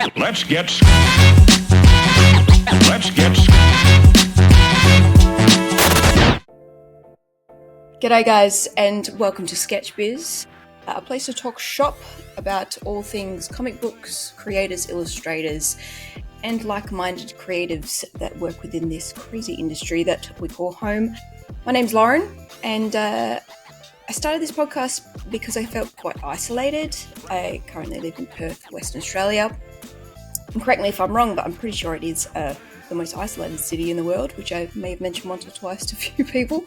Let's get. Let's get. G'day guys, and welcome to Sketch Biz, a place to talk shop about all things comic books, creators, illustrators, and like-minded creatives that work within this crazy industry that we call home. My name's Lauren, and I started this podcast because I felt quite isolated. I currently live in Perth, Western Australia. And correct me if I'm wrong, but I'm pretty sure it is the most isolated city in the world, which I may have mentioned once or twice to a few people.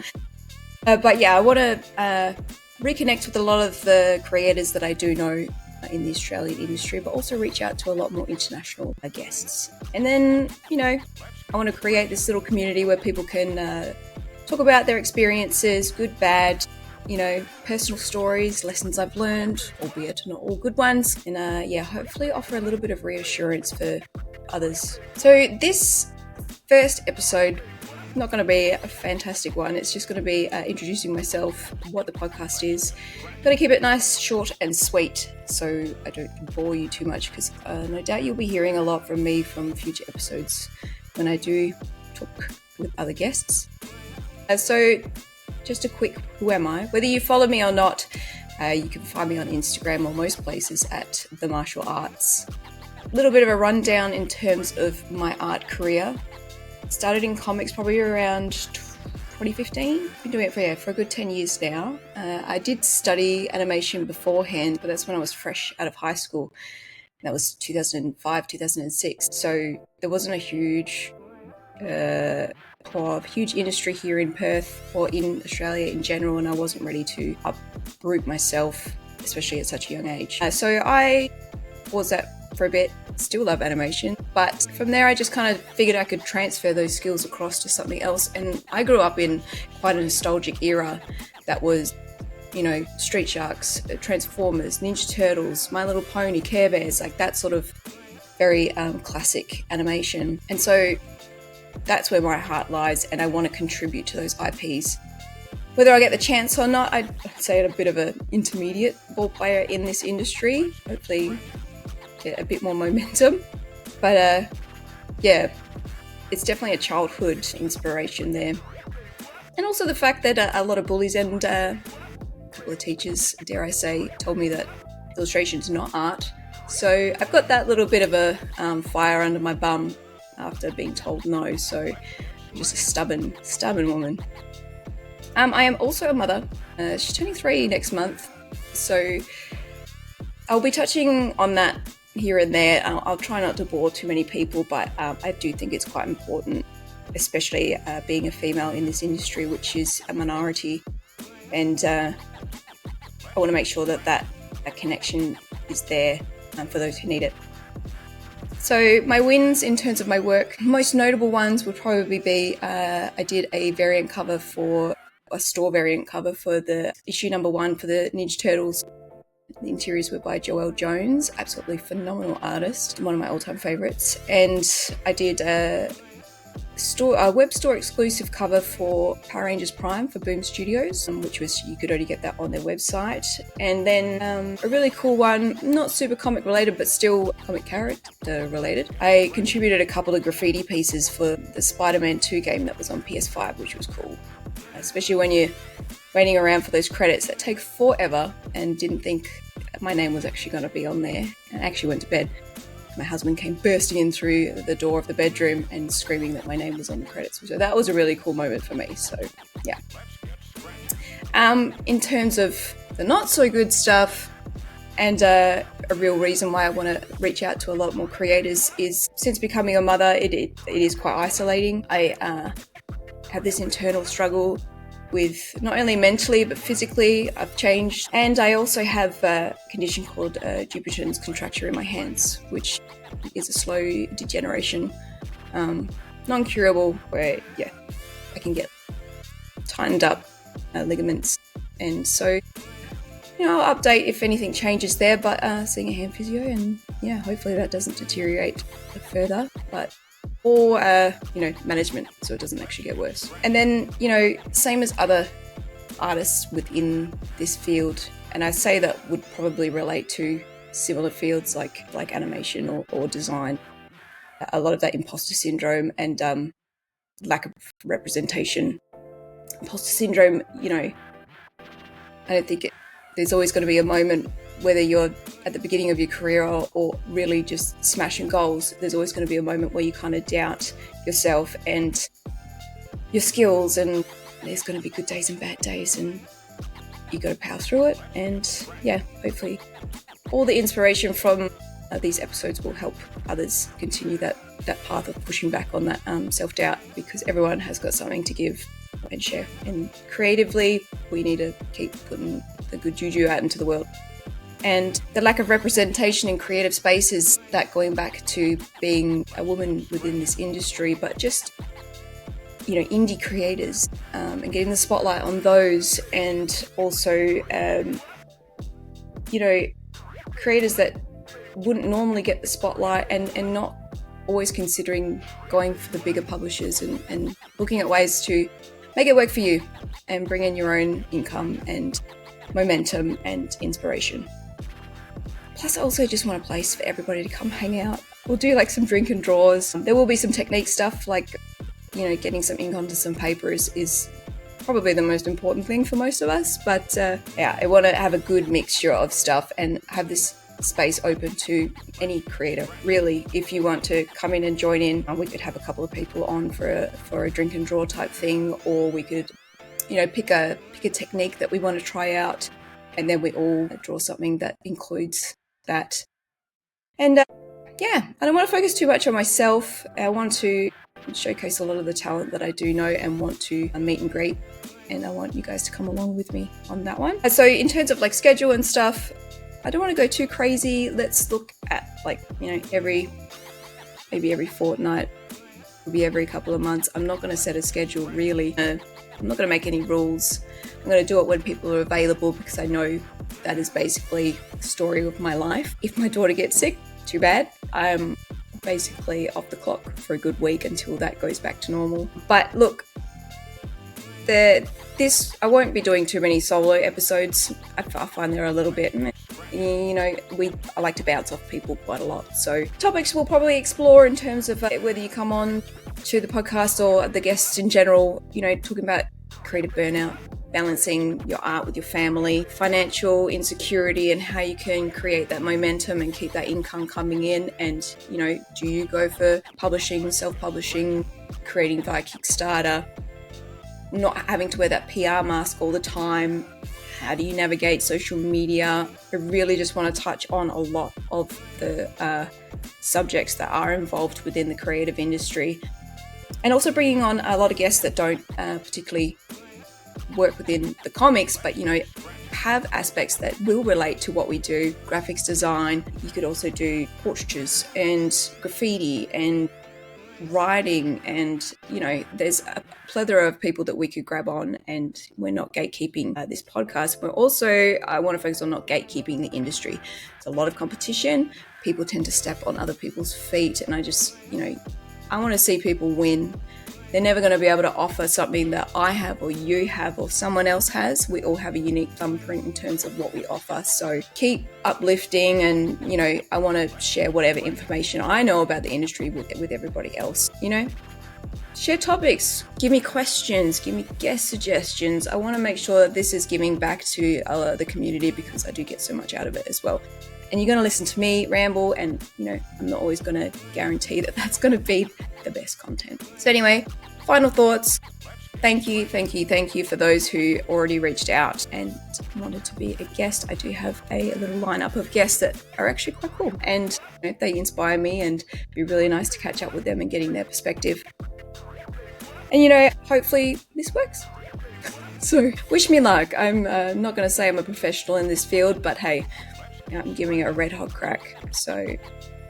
But yeah, I want to reconnect with a lot of the creators that I do know in the Australian industry, but also reach out to a lot more international guests. And then, I want to create this little community where people can talk about their experiences, good, bad, personal stories, lessons I've learned, albeit not all good ones, and hopefully offer a little bit of reassurance for others. So this first episode, not going to be a fantastic one. It's just going to be introducing myself, what the podcast is. Got to keep it nice, short and sweet so I don't bore you too much, because no doubt you'll be hearing a lot from me from future episodes when I do talk with other guests. So just a quick who am I? Whether you follow me or not, you can find me on Instagram or most places at The Martial Arts. A little bit of a rundown in terms of my art career. Started in comics probably around 2015. Been doing it for a good 10 years now. I did study animation beforehand, but that's when I was fresh out of high school. That was 2005, 2006. So there wasn't a huge industry here in Perth or in Australia in general, and I wasn't ready to uproot myself, especially at such a young age. So I was that for a bit, still love animation, but from there I just kind of figured I could transfer those skills across to something else. And I grew up in quite a nostalgic era that was, Street Sharks, Transformers, Ninja Turtles, My Little Pony, Care Bears, like that sort of very classic animation. And so that's where my heart lies, and I want to contribute to those IPs. Whether I get the chance or not, I'd say I'm a bit of an intermediate ball player in this industry. Hopefully get a bit more momentum. But it's definitely a childhood inspiration there. And also the fact that a lot of bullies and a couple of teachers, dare I say, told me that illustration's not art. So I've got that little bit of a fire under my bum after being told no. So I'm just a stubborn woman. I am also a mother. She's turning 3 next month. So I'll be touching on that here and there. I'll try not to bore too many people, but I do think it's quite important, especially being a female in this industry, which is a minority. And I want to make sure that connection is there for those who need it. So my wins in terms of my work, most notable ones would probably be I did a store variant cover for the issue number 1 for the Ninja Turtles. The interiors were by Joelle Jones, absolutely phenomenal artist, one of my all-time favourites. And I did a web store exclusive cover for Power Rangers Prime for Boom Studios, which was, you could only get that on their website. And then a really cool one, not super comic related, but still comic character related. I contributed a couple of graffiti pieces for the Spider-Man 2 game that was on PS5, which was cool. Especially when you're waiting around for those credits that take forever, and didn't think my name was actually going to be on there. I actually went to bed. My husband came bursting in through the door of the bedroom and screaming that my name was on the credits. So that was a really cool moment for me. So yeah. In terms of the not so good stuff, and a real reason why I want to reach out to a lot more creators is, since becoming a mother, it is quite isolating. I have this internal struggle with not only mentally but physically. I've changed, and I also have a condition called Dupuytren's contracture in my hands, which is a slow degeneration, non-curable, where I can get tightened up ligaments. And so I'll update if anything changes there, but seeing a hand physio, and hopefully that doesn't deteriorate further, or management, so it doesn't actually get worse. And then same as other artists within this field, and I say that would probably relate to similar fields like animation or design. A lot of that imposter syndrome and lack of representation. Imposter syndrome, I don't think there's always going to be a moment, whether you're at the beginning of your career or really just smashing goals, there's always going to be a moment where you kind of doubt yourself and your skills, and there's going to be good days and bad days, and you got to power through it. And yeah, hopefully all the inspiration from these episodes will help others continue that path of pushing back on that self-doubt, because everyone has got something to give and share. And creatively, we need to keep putting the good juju out into the world. And the lack of representation in creative spaces, that going back to being a woman within this industry, but just, indie creators and getting the spotlight on those, and also, creators that wouldn't normally get the spotlight and not always considering going for the bigger publishers and looking at ways to make it work for you and bring in your own income and momentum and inspiration. Plus, I also just want a place for everybody to come hang out. We'll do like some drink and draws. There will be some technique stuff, like, getting some ink onto some paper is probably the most important thing for most of us. But I want to have a good mixture of stuff and have this space open to any creator. Really, if you want to come in and join in, we could have a couple of people on for a drink and draw type thing, or we could, pick a technique that we want to try out, and then we all draw something that includes that. And I don't want to focus too much on myself. I want to showcase a lot of the talent that I do know and want to meet and greet, and I want you guys to come along with me on that one. So in terms of like schedule and stuff, I don't want to go too crazy. Let's look at maybe every fortnight, maybe every couple of months. I'm not going to set a schedule really. I'm not going to make any rules. I'm going to do it when people are available, because I know that is basically the story of my life. If my daughter gets sick, too bad. I'm basically off the clock for a good week until that goes back to normal. But look, I won't be doing too many solo episodes. I find they're a little bit, I like to bounce off people quite a lot. So topics we'll probably explore in terms of whether you come on to the podcast or the guests in general, talking about creative burnout, balancing your art with your family, financial insecurity, and how you can create that momentum and keep that income coming in. And, do you go for publishing, self-publishing, creating via Kickstarter, not having to wear that PR mask all the time? How do you navigate social media? I really just want to touch on a lot of the subjects that are involved within the creative industry, and also bringing on a lot of guests that don't particularly work within the comics, but have aspects that will relate to what we do. Graphics design, you could also do portraitures and graffiti and writing, and there's a plethora of people that we could grab on, and we're not gatekeeping this podcast. I want to focus on not gatekeeping the industry. There's a lot of competition. People tend to step on other people's feet, and I just I want to see people win. They're never going to be able to offer something that I have or you have or someone else has. We all have a unique thumbprint in terms of what we offer. So keep uplifting, and, I want to share whatever information I know about the industry with everybody else. Share topics, give me questions, give me guest suggestions. I want to make sure that this is giving back to the community, because I do get so much out of it as well. And you're going to listen to me ramble, and, I'm not always going to guarantee that that's going to be the best content. So anyway, final thoughts. Thank you for those who already reached out and wanted to be a guest. I do have a little lineup of guests that are actually quite cool, and they inspire me, and it'd be really nice to catch up with them and getting their perspective. And hopefully this works. So wish me luck. I'm not going to say I'm a professional in this field, but hey, I'm giving it a red hot crack. So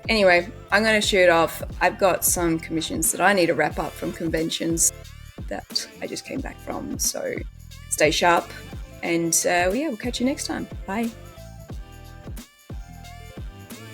anyway, I'm going to shoot off. I've got some commissions that I need to wrap up from conventions that I just came back from. So stay sharp, and we'll catch you next time. Bye.